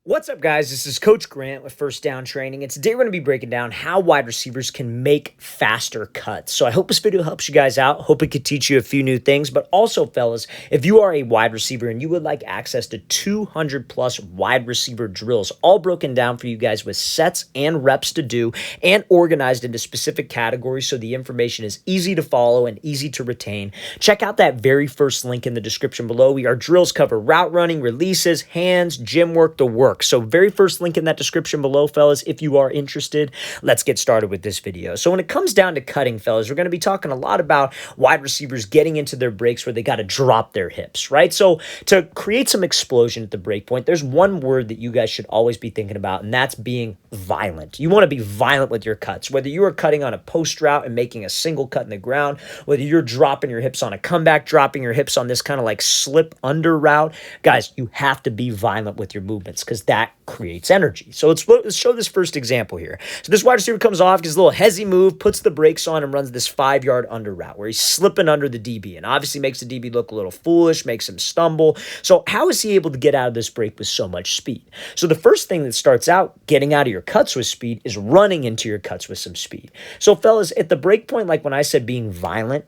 What's up, guys? This is Coach Grant with First Down Training, and today we're going to be breaking down how wide receivers can make faster cuts. So I hope this video helps you guys out. Hope it could teach you a few new things, but also, fellas, if you are a wide receiver and you would like access to 200 plus wide receiver drills, all broken down for you guys with sets and reps to do and organized into specific categories so the information is easy to follow and easy to retain, check out that very first link in the description below. Our drills cover route running, releases, hands, gym work, the work. So very first link in that description below, fellas, if you are interested. Let's get started with this video. So when it comes down to cutting, fellas, we're going to be talking a lot about wide receivers getting into their breaks where they got to drop their hips, right? So to create some explosion at the break point, there's one word that you guys should always be thinking about, and that's being violent. You want to be violent with your cuts, whether you are cutting on a post route and making a single cut in the ground, whether you're dropping your hips on a comeback, dropping your hips on this kind of like slip under route. Guys, you have to be violent with your movements because that creates energy. So let's show this first example here. So this wide receiver comes off, gets a little hezzy move, puts the brakes on, and runs this 5-yard under route where he's slipping under the DB and obviously makes the DB look a little foolish, makes him stumble. So how is he able to get out of this break with so much speed? So the first thing that starts out getting out of your cuts with speed is running into your cuts with some speed. So fellas, at the break point, like when I said being violent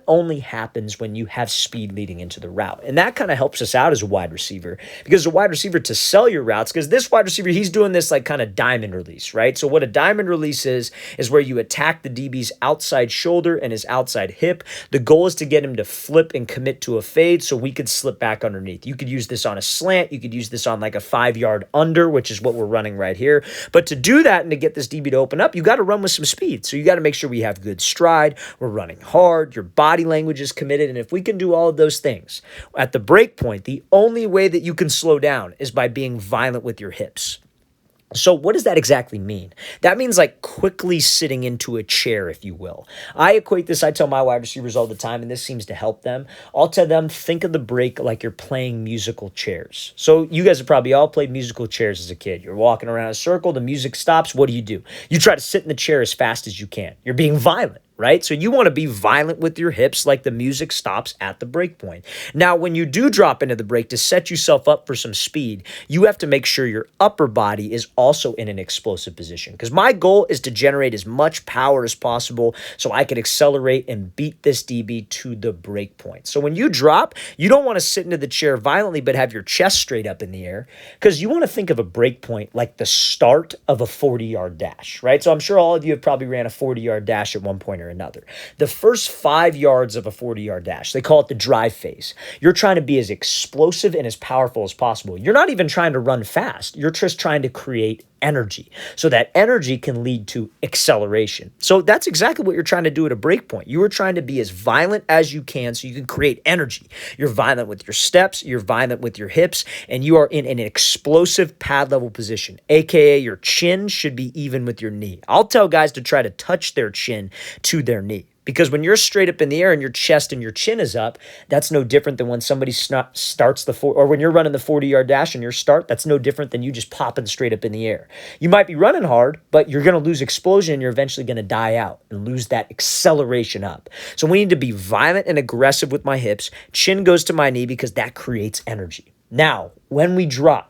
only happens when you have speed leading into the route. And that kind of helps us out as a wide receiver, because a wide receiver to sell your routes, because this wide receiver, he's doing this like kind of diamond release, right? So what a diamond release is where you attack the DB's outside shoulder and his outside hip. The goal is to get him to flip and commit to a fade so we could slip back underneath. You could use this on a slant. You could use this on like a 5-yard under, which is what we're running right here. But to do that and to get this DB to open up, you got to run with some speed. So you got to make sure we have good stride. We're running hard. Your body language is committed. And if we can do all of those things at the break point, the only way that you can slow down is by being violent with your hips. So what does that exactly mean? That means like quickly sitting into a chair, if you will. I equate this, I tell my wide receivers all the time, and this seems to help them. I'll tell them, think of the break like you're playing musical chairs. So you guys have probably all played musical chairs as a kid. You're walking around a circle, the music stops. What do? You try to sit in the chair as fast as you can. You're being violent, right? So you want to be violent with your hips like the music stops at the break point. Now, when you do drop into the break to set yourself up for some speed, you have to make sure your upper body is also in an explosive position, because my goal is to generate as much power as possible so I can accelerate and beat this DB to the break point. So when you drop, you don't want to sit into the chair violently but have your chest straight up in the air, because you want to think of a break point like the start of a 40-yard dash, right? So I'm sure all of you have probably ran a 40-yard dash at one point or another. The first 5 yards of a 40-yard dash, they call it the drive phase. You're trying to be as explosive and as powerful as possible. You're not even trying to run fast. You're just trying to create energy. So that energy can lead to acceleration. So that's exactly what you're trying to do at a break point. You are trying to be as violent as you can so you can create energy. You're violent with your steps, you're violent with your hips, and you are in an explosive pad level position, aka your chin should be even with your knee. I'll tell guys to try to touch their chin to their knee, because when you're straight up in the air and your chest and your chin is up, that's no different than when somebody starts or when you're running the 40-yard dash and your start, that's no different than you just popping straight up in the air. You might be running hard, but you're going to lose explosion and you're eventually going to die out and lose that acceleration up. So we need to be violent and aggressive with my hips. Chin goes to my knee because that creates energy. Now, when we drop,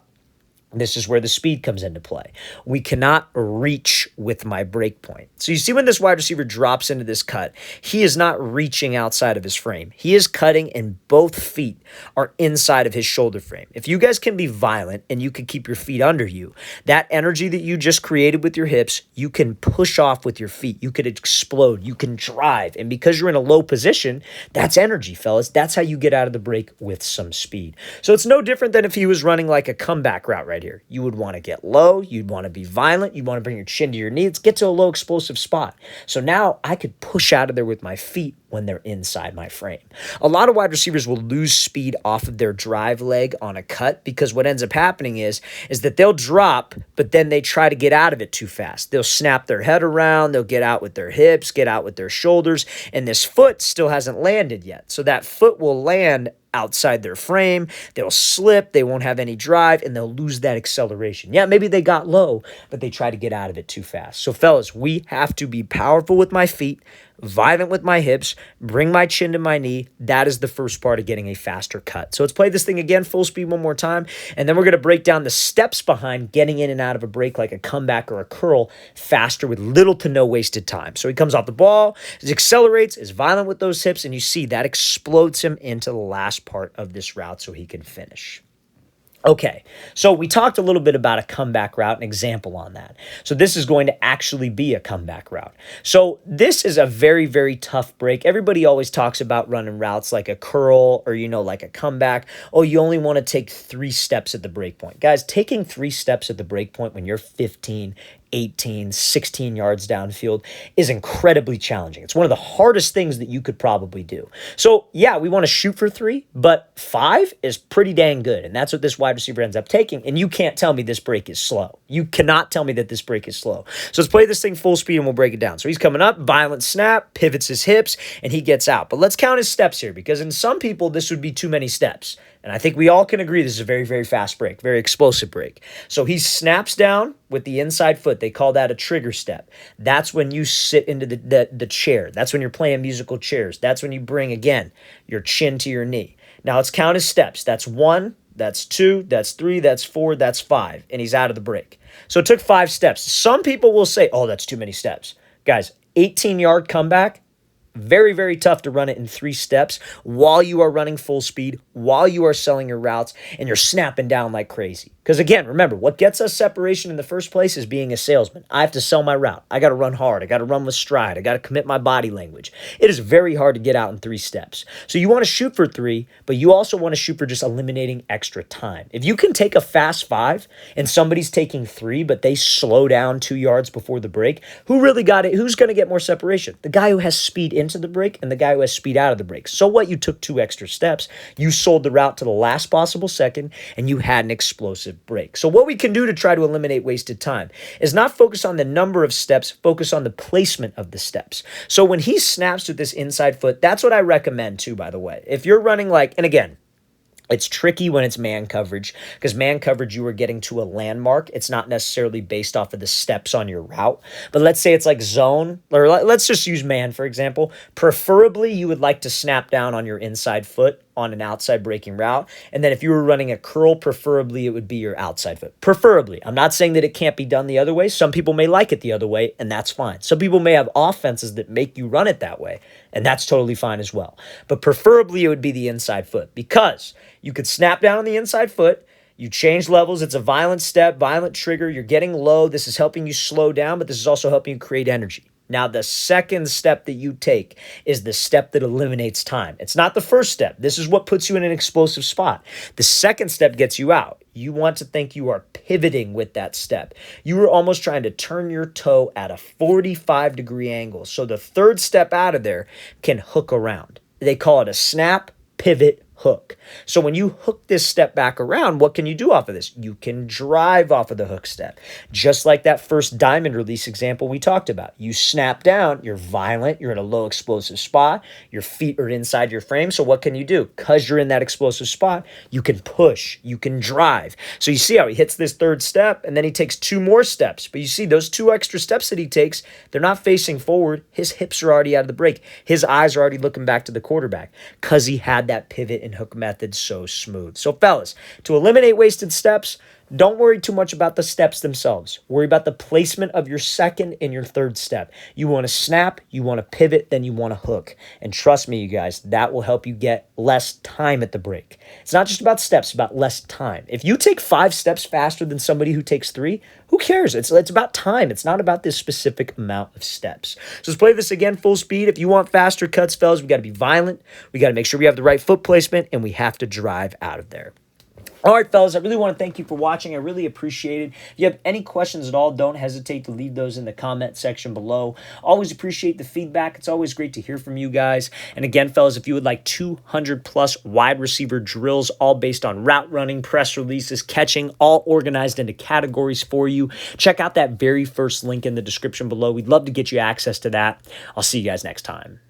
this is where the speed comes into play. We cannot reach with my break point. So you see when this wide receiver drops into this cut, he is not reaching outside of his frame. He is cutting and both feet are inside of his shoulder frame. If you guys can be violent and you can keep your feet under you, that energy that you just created with your hips, you can push off with your feet. You could explode. You can drive. And because you're in a low position, that's energy, fellas. That's how you get out of the break with some speed. So it's no different than if he was running like a comeback route right here. You would want to get low. You'd want to be violent. You'd want to bring your chin to your knee. Let's get to a low explosive spot. So now I could push out of there with my feet when they're inside my frame. A lot of wide receivers will lose speed off of their drive leg on a cut, because what ends up happening is that they'll drop, but then they try to get out of it too fast. They'll snap their head around. They'll get out with their hips, get out with their shoulders, and this foot still hasn't landed yet. So that foot will land outside their frame. They'll slip. They won't have any drive, and they'll lose that acceleration. Yeah, maybe they got low, but they try to get out of it too fast. So fellas, we have to be powerful with my feet, violent with my hips, bring my chin to my knee. That is the first part of getting a faster cut. So let's play this thing again, full speed one more time, and then we're going to break down the steps behind getting in and out of a break like a comeback or a curl faster with little to no wasted time. So he comes off the ball, he accelerates, is violent with those hips, and you see that explodes him into the last part of this route so he can finish. Okay, so we talked a little bit about a comeback route, an example on that. So this is going to actually be a comeback route. So this is a very, very tough break. Everybody always talks about running routes like a curl or, like a comeback. Oh, you only want to take 3 steps at the break point. Guys, taking 3 steps at the break point when you're 15, 18, 16 yards downfield is incredibly challenging. It's one of the hardest things that you could probably do. So yeah, we want to shoot for 3, but 5 is pretty dang good. And that's what this wide receiver ends up taking. And you can't tell me this break is slow. You cannot tell me that this break is slow. So let's play this thing full speed and we'll break it down. So he's coming up, violent snap, pivots his hips, and he gets out. But let's count his steps here because in some people, this would be too many steps. And I think we all can agree this is a very, very fast break, very explosive break. So he snaps down with the inside foot. They call that a trigger step. That's when you sit into the chair. That's when you're playing musical chairs. That's when you bring, again, your chin to your knee. Now let's count his steps. That's 1, that's 2, that's 3, that's 4, that's 5. And he's out of the break. So it took 5 steps. Some people will say, oh, that's too many steps. Guys, 18-yard comeback. Very, very tough to run it in 3 steps while you are running full speed, while you are selling your routes, and you're snapping down like crazy. Because again, remember, what gets us separation in the first place is being a salesman. I have to sell my route. I got to run hard. I got to run with stride. I got to commit my body language. It is very hard to get out in 3 steps. So you want to shoot for 3, but you also want to shoot for just eliminating extra time. If you can take a fast 5 and somebody's taking 3, but they slow down 2 yards before the break, who really got it? Who's going to get more separation? The guy who has speed into the break and the guy who has speed out of the break. So what? You took 2 extra steps. You sold the route to the last possible second, and you had an explosive break. So what we can do to try to eliminate wasted time is not focus on the number of steps, focus on the placement of the steps. So when he snaps with this inside foot, that's what I recommend too, by the way. If you're running and again, it's tricky when it's man coverage because man coverage, you are getting to a landmark. It's not necessarily based off of the steps on your route. But let's say it's like zone, or let's just use man, for example. Preferably, you would like to snap down on your inside foot on an outside breaking route. And then if you were running a curl, preferably it would be your outside foot. Preferably. I'm not saying that it can't be done the other way. Some people may like it the other way, and that's fine. Some people may have offenses that make you run it that way, and that's totally fine as well. But preferably it would be the inside foot because you could snap down on the inside foot. You change levels. It's a violent step, violent trigger. You're getting low. This is helping you slow down, but this is also helping you create energy. Now, the second step that you take is the step that eliminates time. It's not the first step. This is what puts you in an explosive spot. The second step gets you out. You want to think you are pivoting with that step. You are almost trying to turn your toe at a 45-degree angle. So the third step out of there can hook around. They call it a snap, pivot, hook. So when you hook this step back around, what can you do off of this? You can drive off of the hook step. Just like that first diamond release example we talked about. You snap down, you're violent, you're in a low explosive spot, your feet are inside your frame. So what can you do? Because you're in that explosive spot, you can push, you can drive. So you see how he hits this third step and then he takes 2 more steps. But you see those 2 extra steps that he takes, they're not facing forward. His hips are already out of the break. His eyes are already looking back to the quarterback because he had that pivot and hook method so smooth. So fellas, to eliminate wasted steps, don't worry too much about the steps themselves. Worry about the placement of your second and your third step. You want to snap, you want to pivot, then you want to hook. And trust me, you guys, that will help you get less time at the break. It's not just about steps, it's about less time. If you take 5 steps faster than somebody who takes 3, who cares? It's about time. It's not about this specific amount of steps. So let's play this again full speed. If you want faster cuts, fellas, we got to be violent. We got to make sure we have the right foot placement, and we have to drive out of there. All right, fellas, I really want to thank you for watching. I really appreciate it. If you have any questions at all, don't hesitate to leave those in the comment section below. Always appreciate the feedback. It's always great to hear from you guys. And again, fellas, if you would like 200+ wide receiver drills, all based on route running, press releases, catching, all organized into categories for you, check out that very first link in the description below. We'd love to get you access to that. I'll see you guys next time.